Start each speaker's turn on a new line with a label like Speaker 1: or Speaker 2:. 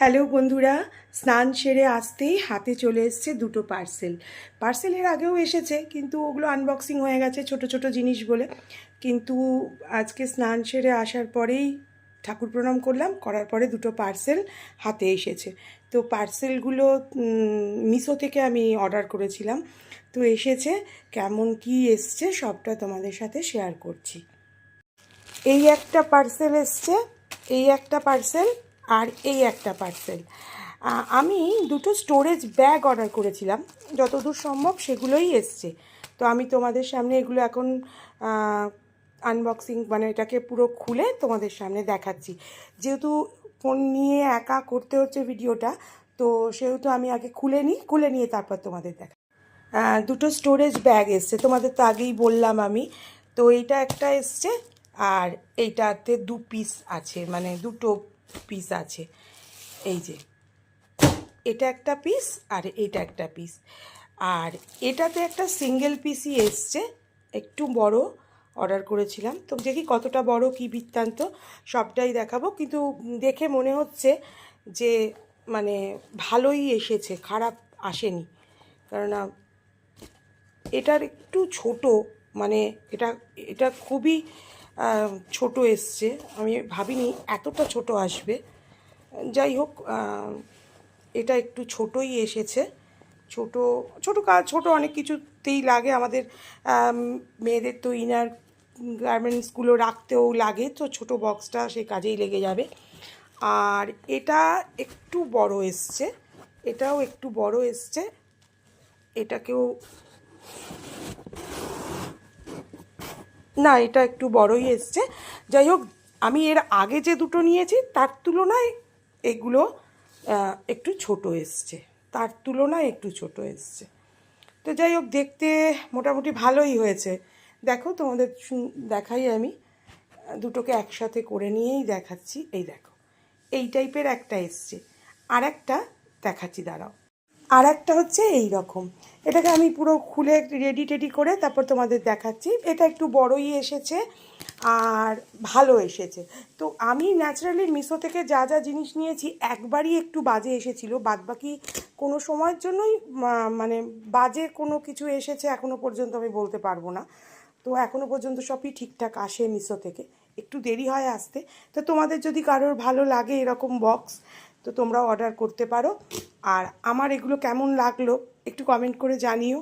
Speaker 1: Hello বন্ধুরা, স্নান সেরে আসতেই হাতে চলে এসছে দুটো পার্সেলের আগেও এসেছে, কিন্তু ওগুলো আনবক্সিং হয়ে গেছে ছোট ছোট জিনিস বলে। কিন্তু আজকে স্নান সেরে আসার পরেই ঠাকুর প্রণাম করলাম, করার পরে দুটো পার্সেল হাতে এসেছে। তো পার্সেলগুলো মিশো থেকে আমি অর্ডার করেছিলাম, তো এসেছে। কেমন কি এসছে সবটা তোমাদের সাথে শেয়ার করছি। এই একটা পার্সেল এসছে, এই একটা পার্সেল, আর এই একটা পার্সেল। আমি দুটো স্টোরেজ ব্যাগ অর্ডার করেছিলাম, যতদূর সম্ভব সেগুলোই এসছে। তো আমি তোমাদের সামনে এগুলো এখন আনবক্সিং মানে এটাকে পুরো খুলে তোমাদের সামনে দেখাচ্ছি। যেহেতু ফোন নিয়ে একা করতে হচ্ছে ভিডিওটা, তো সেহেতু আমি আগে খুলে নিয়ে তারপর তোমাদের দেখা। দুটো স্টোরেজ ব্যাগ এসছে, তোমাদের তো আগেই বললাম আমি। তো এইটা একটা এসছে, আর এইটাতে দু পিস আছে, মানে দুটো পিস আছে। এই যে এটা একটা পিস আর এটা একটা পিস, আর এটাতে একটা সিঙ্গেল পিসই এসছে, একটু বড় অর্ডার করেছিলাম। তো দেখি কতটা বড় কী বৃত্তান্ত সবটাই দেখাবো, কিন্তু দেখে মনে হচ্ছে যে মানে ভালোই এসেছে, খারাপ আসেনি। কেননা এটার একটু ছোট, মানে এটা এটা খুবই ছোট এসছে, আমি ভাবিনি এতটা ছোট আসবে। যাই হোক, এটা একটু ছোটই এসেছে। ছোট ছোট কাজ, ছোট অনেক কিছুতেই লাগে আমাদের। মেয়েদের তো ইনার গার্মেন্টসগুলো রাখতেও লাগে, তো ছোট বক্সটা সেই কাজেই লেগে যাবে। আর এটা একটু বড় এসছে, এটাও একটু বড় এসছে, এটাকেও না, এটা একটু বড়ই এসছে। যাই হোক, আমি এর আগে যে দুটো নিয়েছি তার তুলনায় এগুলো একটু ছোট এসছে, তার তুলনায় একটু ছোট এসছে। তো যাই হোক, দেখতে মোটামুটি ভালোই হয়েছে। দেখো তোমাদের দেখাই, আমি দুটোকে একসাথে করে নিয়েই দেখাচ্ছি। এই দেখো, এই টাইপের একটা এসছে, আর একটা দেখাচ্ছি, দাঁড়াও। আর একটা হচ্ছে এই রকম। এটাকে আমি পুরো খুলে রেডি করে তারপর তোমাদের দেখাচ্ছি। এটা একটু বড়ই এসেছে আর ভালো এসেছে। তো আমি ন্যাচারালি মিশো থেকে যা যা জিনিস নিয়েছি একবারই একটু বাজে এসেছিলো, বাদবাকি কোনো সময়ের জন্যই মানে বাজে কোনো কিছু এসেছে এখনও পর্যন্ত আমি বলতে পারবো না। তো এখনও পর্যন্ত সবই ঠিকঠাক আসে মিশো থেকে, একটু দেরি হয় আসতে। তো তোমাদের যদি কারোর ভালো লাগে এরকম বক্স, তো তোমরাও অর্ডার করতে পারো। আর আমার এগুলো কেমন লাগলো একটু কমেন্ট করে জানিও।